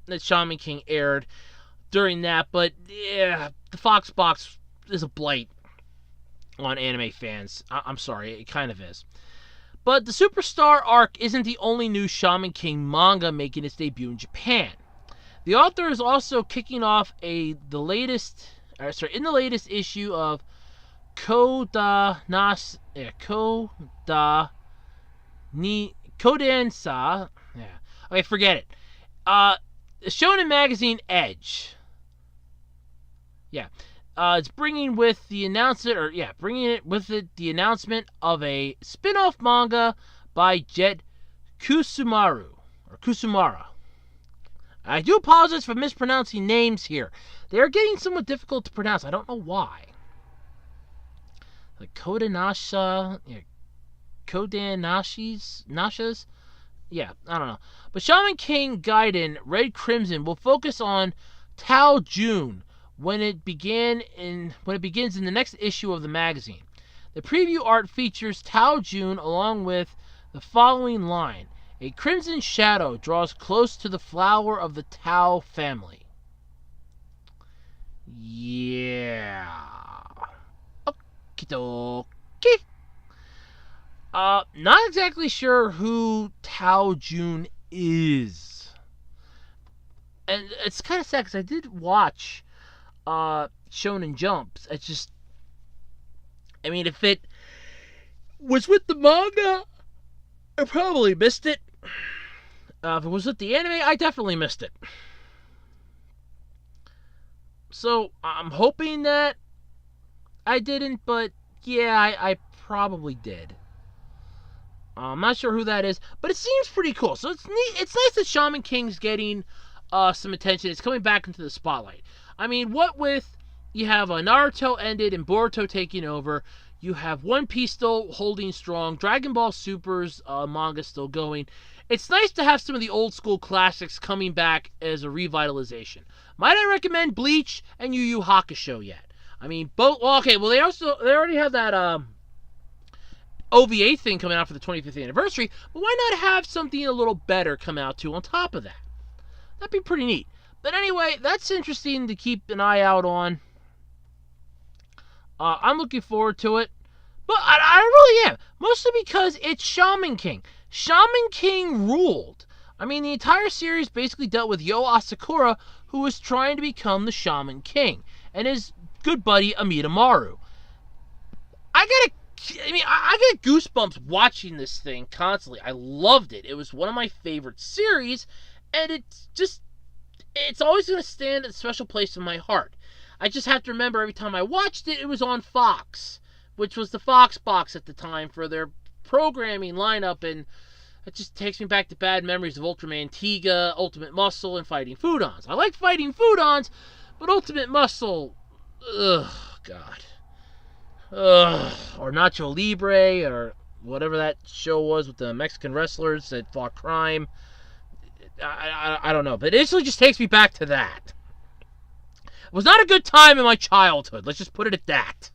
that Shaman King aired during that, but yeah, the Fox box is a blight on anime fans. I'm sorry, it kind of is. But the Superstar arc isn't the only new Shaman King manga making its debut in Japan. The author is also kicking off in the latest issue of Kodensa. Yeah. Okay, forget it. Shonen magazine Edge. Yeah. It's bringing it with the announcement of a spin-off manga by Jet Kusumara. I do apologize for mispronouncing names here. They are getting somewhat difficult to pronounce. I don't know why. Like Kodanashas? Yeah, I don't know. But Shaman King Gaiden Red Crimson will focus on Tao Jun when it begins in the next issue of the magazine. The preview art features Tao Jun along with the following line: "A crimson shadow draws close to the flower of the Tao family." Yeah. Okie dokie. Not exactly sure who Tao Jun is. And it's kind of sad because I did watch Shonen Jumps. It's just, I mean, if it was with the manga, I probably missed it. If it was with the anime, I definitely missed it. So, I'm hoping that I didn't, but yeah, I probably did. I'm not sure who that is, but it seems pretty cool. So it's neat. It's nice that Shaman King's getting some attention. It's coming back into the spotlight. I mean, what with you have Naruto ended and Boruto taking over, you have One Piece still holding strong, Dragon Ball Super's manga still going. It's nice to have some of the old school classics coming back as a revitalization. Might I recommend Bleach and Yu Yu Hakusho yet? I mean, both. Well, okay. Well, they already have that OVA thing coming out for the 25th anniversary. But why not have something a little better come out too on top of that? That'd be pretty neat. But anyway, that's interesting to keep an eye out on. I'm looking forward to it. But I really am. Mostly because it's Shaman King. Shaman King ruled. I mean, the entire series basically dealt with Yo Asakura, who was trying to become the Shaman King, and his good buddy Amidamaru. I got goosebumps watching this thing constantly. I loved it. It was one of my favorite series, and it's always going to stand at a special place in my heart. I just have to remember every time I watched it, it was on Fox, which was the Fox box at the time for their programming lineup, and it just takes me back to bad memories of Ultraman Tiga, Ultimate Muscle, and Fighting Foodons. I like Fighting Foodons, but Ultimate Muscle, ugh, God. Ugh. Or Nacho Libre, or whatever that show was with the Mexican wrestlers that fought crime. I don't know, but it instantly just takes me back to that. It was not a good time in my childhood, let's just put it at that.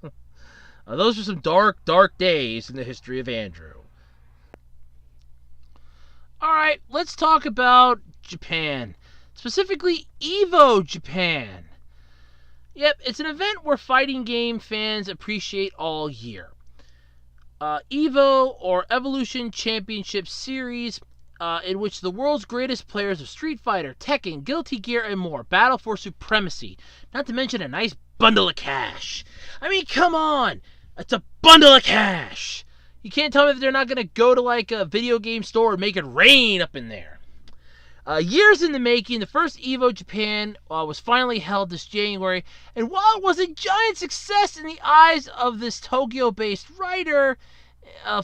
Those were some dark, dark days in the history of Andrew. Alright, let's talk about Japan. Specifically, EVO Japan. Yep, it's an event where fighting game fans appreciate all year. EVO, or Evolution Championship Series, in which the world's greatest players of Street Fighter, Tekken, Guilty Gear, and more battle for supremacy. Not to mention a nice bundle of cash. I mean, come on! It's a bundle of cash! You can't tell me that they're not going to go to like a video game store and make it rain up in there. Years in the making, the first EVO Japan was finally held this January, and while it was a giant success in the eyes of this Tokyo-based writer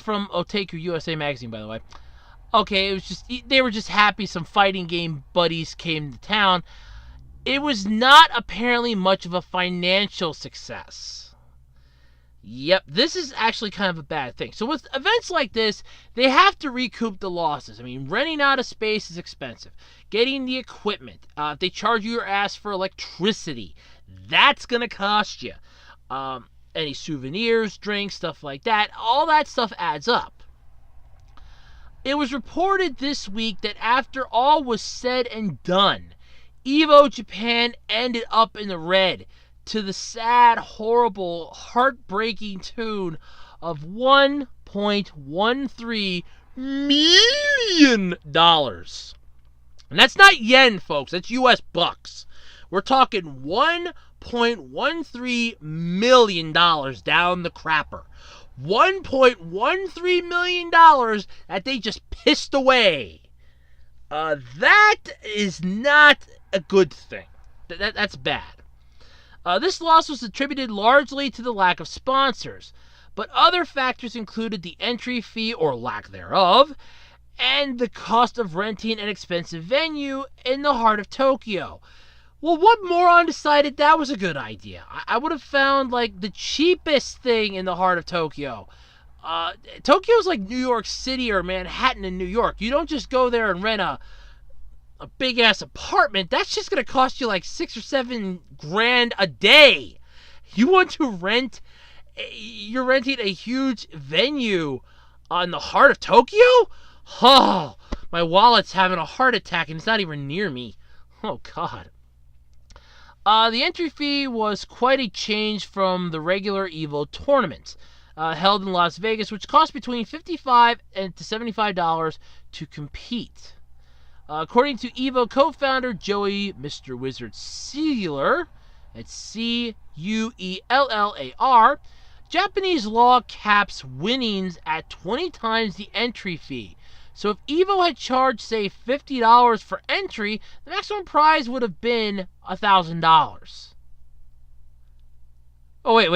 from Otaku USA magazine, by the way. Okay, it was just they were just happy some fighting game buddies came to town. It was not apparently much of a financial success. Yep, this is actually kind of a bad thing. So with events like this, they have to recoup the losses. I mean, renting out a space is expensive. Getting the equipment. If they charge you your ass for electricity, that's going to cost you. Any souvenirs, drinks, stuff like that. All that stuff adds up. It was reported this week that after all was said and done, EVO Japan ended up in the red, to the sad, horrible, heartbreaking tune of $1.13 million. And that's not yen, folks. That's US bucks. We're talking $1.13 million down the crapper. $1.13 million that they just pissed away. That is not a good thing. That's bad. This loss was attributed largely to the lack of sponsors, but other factors included the entry fee or lack thereof, and the cost of renting an expensive venue in the heart of Tokyo. Well, what moron decided that was a good idea? I would have found, like, the cheapest thing in the heart of Tokyo. Tokyo's like New York City or Manhattan in New York. You don't just go there and rent a big-ass apartment. That's just going to cost you like $6 or $7 grand a day. You want to rent... You're renting a huge venue in the heart of Tokyo? Oh, my wallet's having a heart attack and it's not even near me. Oh, God. The entry fee was quite a change from the regular EVO tournaments held in Las Vegas, which cost between $55 to $75 to compete. According to EVO co-founder Joey Mr. Wizard Sealer, It's CUELLAR. Japanese law caps winnings at 20 times the entry fee. So if EVO had charged, say, $50 for entry, the maximum prize would have been $1,000. Oh, wait.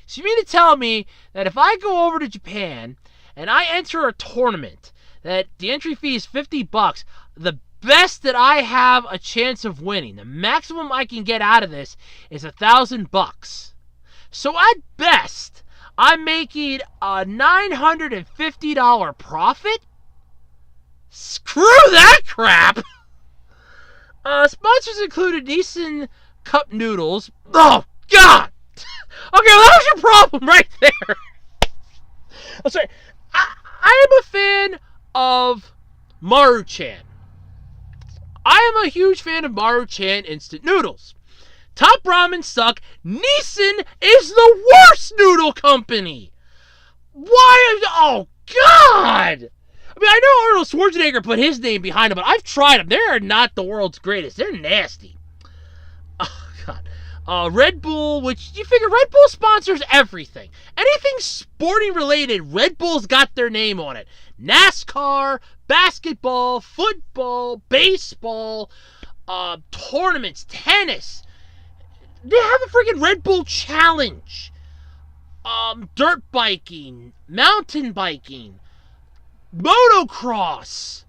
So you mean to tell me that if I go over to Japan and I enter a tournament, that the entry fee is $50, the best that I have a chance of winning, the maximum I can get out of this is $1,000. So at best, I'm making a $950 profit? Screw that crap! Sponsors included Nissan Cup Noodles. Oh, God! Okay, well, that was your problem right there. I'm sorry. I am a fan of Maruchan. I am a huge fan of Maruchan instant noodles. Top Ramen suck. Nissan is the worst noodle company. Why? Oh, God! I mean, I know Arnold Schwarzenegger put his name behind them, but I've tried them. They are not the world's greatest. They're nasty. Oh, God. Red Bull, which you figure Red Bull sponsors everything. Anything sporting related, Red Bull's got their name on it. NASCAR, basketball, football, baseball, tournaments, tennis. They have a freaking Red Bull challenge. Dirt biking, mountain biking, motocross.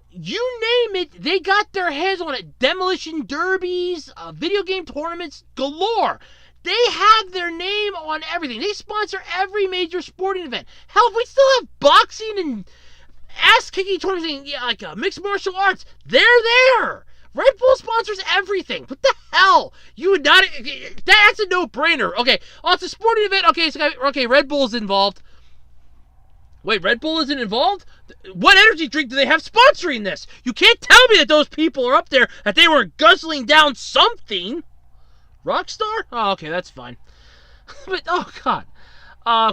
You name it, they got their hands on it. Demolition derbies, video game tournaments galore. They have their name on everything. They sponsor every major sporting event. Hell, we still have boxing and ass-kicking tournaments, like mixed martial arts. They're there. Red Bull sponsors everything. What the hell? You would not... That's a no-brainer. Okay, it's a sporting event. Okay, Red Bull's involved. Wait, Red Bull isn't involved? What energy drink do they have sponsoring this? You can't tell me that those people are up there, that they were guzzling down something. Rockstar? Oh, okay, that's fine. But, oh, God.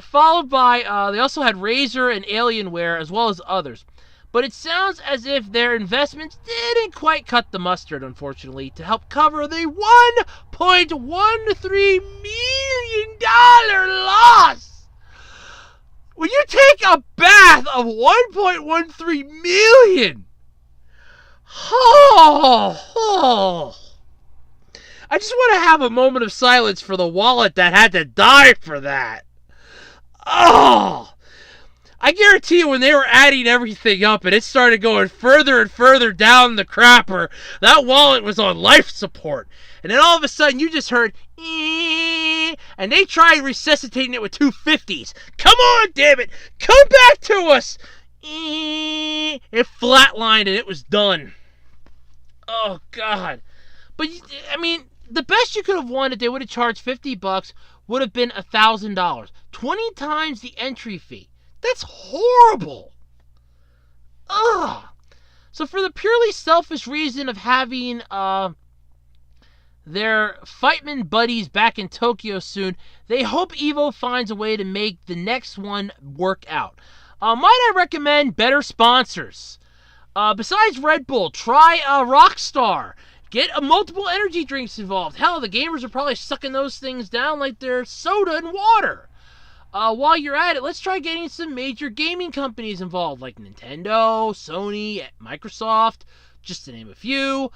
Followed by, they also had Razer and Alienware, as well as others. But it sounds as if their investments didn't quite cut the mustard, unfortunately, to help cover the $1.13 million loss. When you take a bath of $1.13 million, I just want to have a moment of silence for the wallet that had to die for that. I guarantee you when they were adding everything up and it started going further and further down the crapper, that wallet was on life support. And then all of a sudden you just heard, eeeeee, and they tried resuscitating it with 250s. Come on, damn it. Come back to us. Eeeeee. It flatlined and it was done. Oh, God. But, I mean, the best you could have won if they would have charged $50 would have been $1,000. 20 times the entry fee. That's horrible. Ugh. So for the purely selfish reason of having their fightman buddies back in Tokyo soon, they hope EVO finds a way to make the next one work out. Might I recommend better sponsors? Besides Red Bull, try Rockstar. Get multiple energy drinks involved. Hell, the gamers are probably sucking those things down like they're soda and water. While you're at it, let's try getting some major gaming companies involved, like Nintendo, Sony, Microsoft, just to name a few.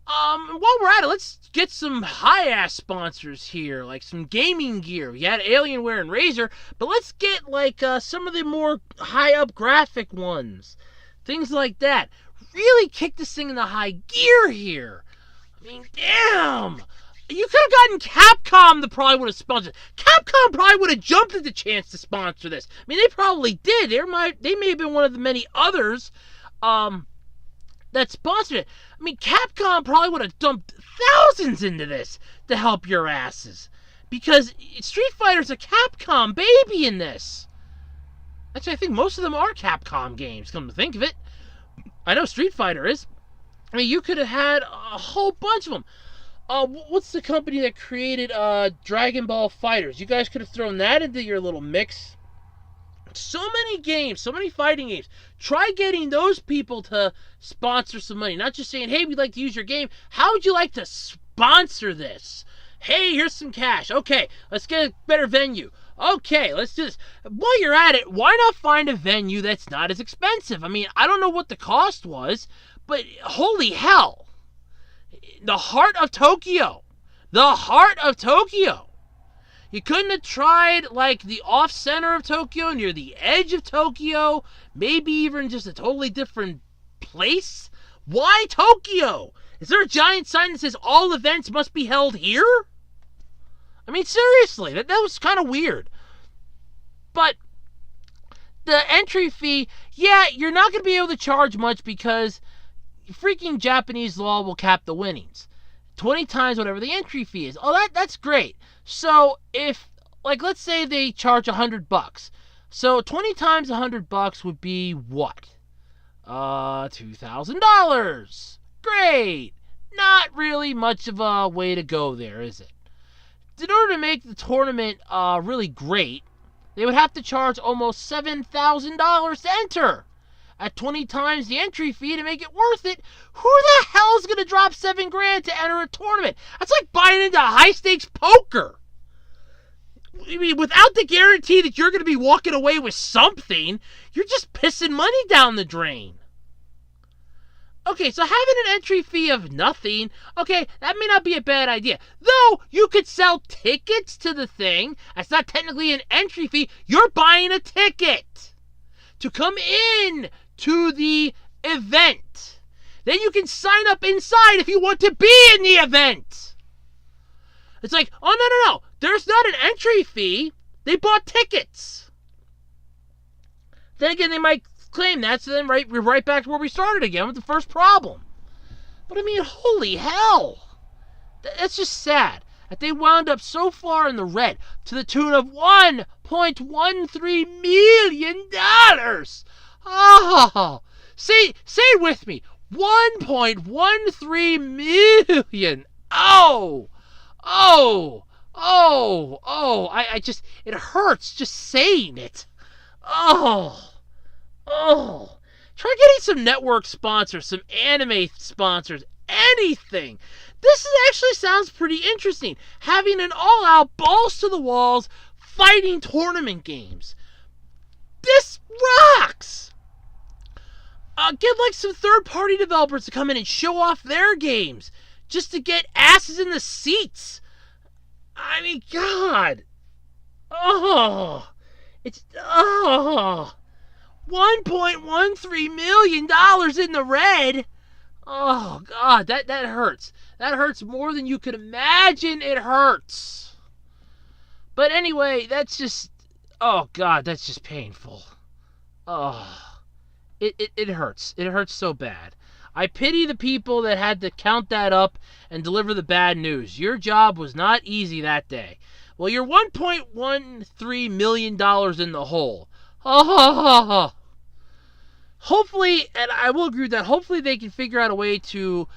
While we're at it, let's get some high-ass sponsors here, like some gaming gear. We had Alienware and Razer, but let's get, like, some of the more high-up graphic ones. Things like that. Really kick this thing in the high gear here. I mean, damn! You could have gotten Capcom that probably would have sponsored. Capcom probably would have jumped at the chance to sponsor this. I mean, they probably did. They may have been one of the many others that sponsored it. I mean, Capcom probably would have dumped thousands into this to help your asses. Because Street Fighter's a Capcom baby in this. Actually, I think most of them are Capcom games, come to think of it. I know Street Fighter is. I mean, you could have had a whole bunch of them. What's the company that created Dragon Ball FighterZ? You guys could have thrown that into your little mix. So many games, so many fighting games. Try getting those people to sponsor some money. Not just saying, hey, we'd like to use your game. How would you like to sponsor this. Hey, here's some cash. Okay, let's get a better venue. Okay, let's do this. While you're at it, why not find a venue that's not as expensive? I mean, I don't know what the cost was, but holy hell. The heart of Tokyo. The heart of Tokyo. You couldn't have tried, like, the off-center of Tokyo, near the edge of Tokyo, maybe even just a totally different place? Why Tokyo? Is there a giant sign that says all events must be held here? I mean, seriously, that was kind of weird. But the entry fee, yeah, you're not going to be able to charge much because freaking Japanese law will cap the winnings. 20 times whatever the entry fee is. Oh, that's great. So if, like, let's say they charge $100. So 20 times $100 would be what? $2,000. Great. Not really much of a way to go there, is it? In order to make the tournament really great, they would have to charge almost $7,000 to enter. At 20 times the entry fee to make it worth it, who the hell is going to drop $7,000 to enter a tournament? That's like buying into high-stakes poker. I mean, without the guarantee that you're going to be walking away with something, you're just pissing money down the drain. Okay, so having an entry fee of nothing, okay, that may not be a bad idea. Though, you could sell tickets to the thing. That's not technically an entry fee. You're buying a ticket to come in to the event. Then you can sign up inside if you want to be in the event. It's like, oh, no. There's not an entry fee. They bought tickets. Then again, they might claim that, so then we're right back to where we started again with the first problem. But I mean, holy hell. That's just sad that they wound up so far in the red to the tune of $1.13 million. Oh, say it with me. 1.13 million. I just, it hurts just saying it. Try getting some network sponsors, some anime sponsors, anything. This actually sounds pretty interesting. Having an all-out, balls-to-the-walls, fighting tournament games. This rocks! Get like some third-party developers to come in and show off their games, just to get asses in the seats. I mean, God. $1.13 million in the red. Oh, God, that hurts. That hurts more than you could imagine it hurts. But anyway, that's just, oh, God, that's just painful. It hurts. It hurts so bad. I pity the people that had to count that up and deliver the bad news. Your job was not easy that day. Well, you're $1.13 million in the hole. Hopefully, and I will agree with that, hopefully they can figure out a way to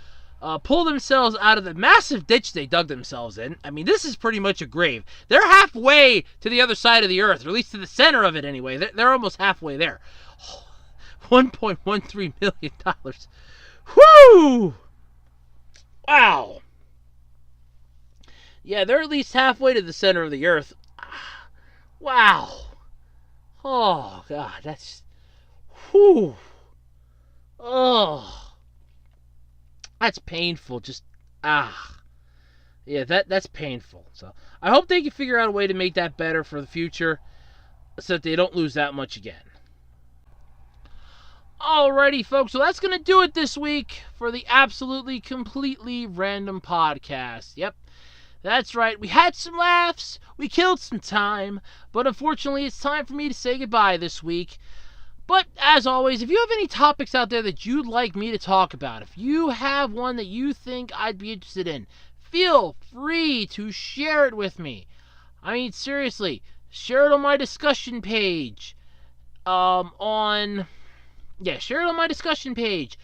pull themselves out of the massive ditch they dug themselves in. I mean, this is pretty much a grave. They're halfway to the other side of the earth, or at least to the center of it anyway. They're almost halfway there. $1.13 million. Whoo! Wow. Yeah, they're at least halfway to the center of the earth. Wow. Oh, God, that's... Whew. Oh. That's painful, just... Yeah, that's painful. So, I hope they can figure out a way to make that better for the future, so that they don't lose that much again. Alrighty, folks, so that's going to do it this week for the absolutely, completely random podcast. Yep, that's right. We had some laughs, we killed some time, but unfortunately it's time for me to say goodbye this week. But, as always, if you have any topics out there that you'd like me to talk about, if you have one that you think I'd be interested in, feel free to share it with me. I mean, seriously, share it on my discussion page. Share it on my discussion page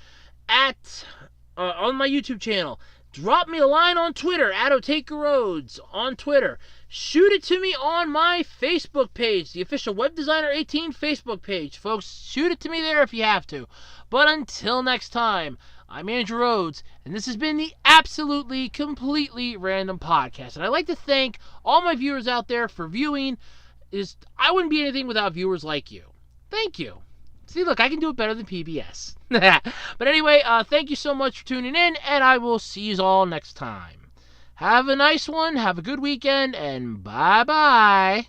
on my YouTube channel. Drop me a line on Twitter, @OtakerRoads on Twitter. shoot it to me on my Facebook page, the official Web Designer 18 Facebook page. Folks, shoot it to me there if you have to. But until next time, I'm Andrew Rhodes, and this has been the Absolutely Completely Random Podcast. And I'd like to thank all my viewers out there for viewing. I wouldn't be anything without viewers like you. Thank you. See, look, I can do it better than PBS. But anyway, thank you so much for tuning in, and I will see you all next time. Have a nice one, have a good weekend, and bye-bye.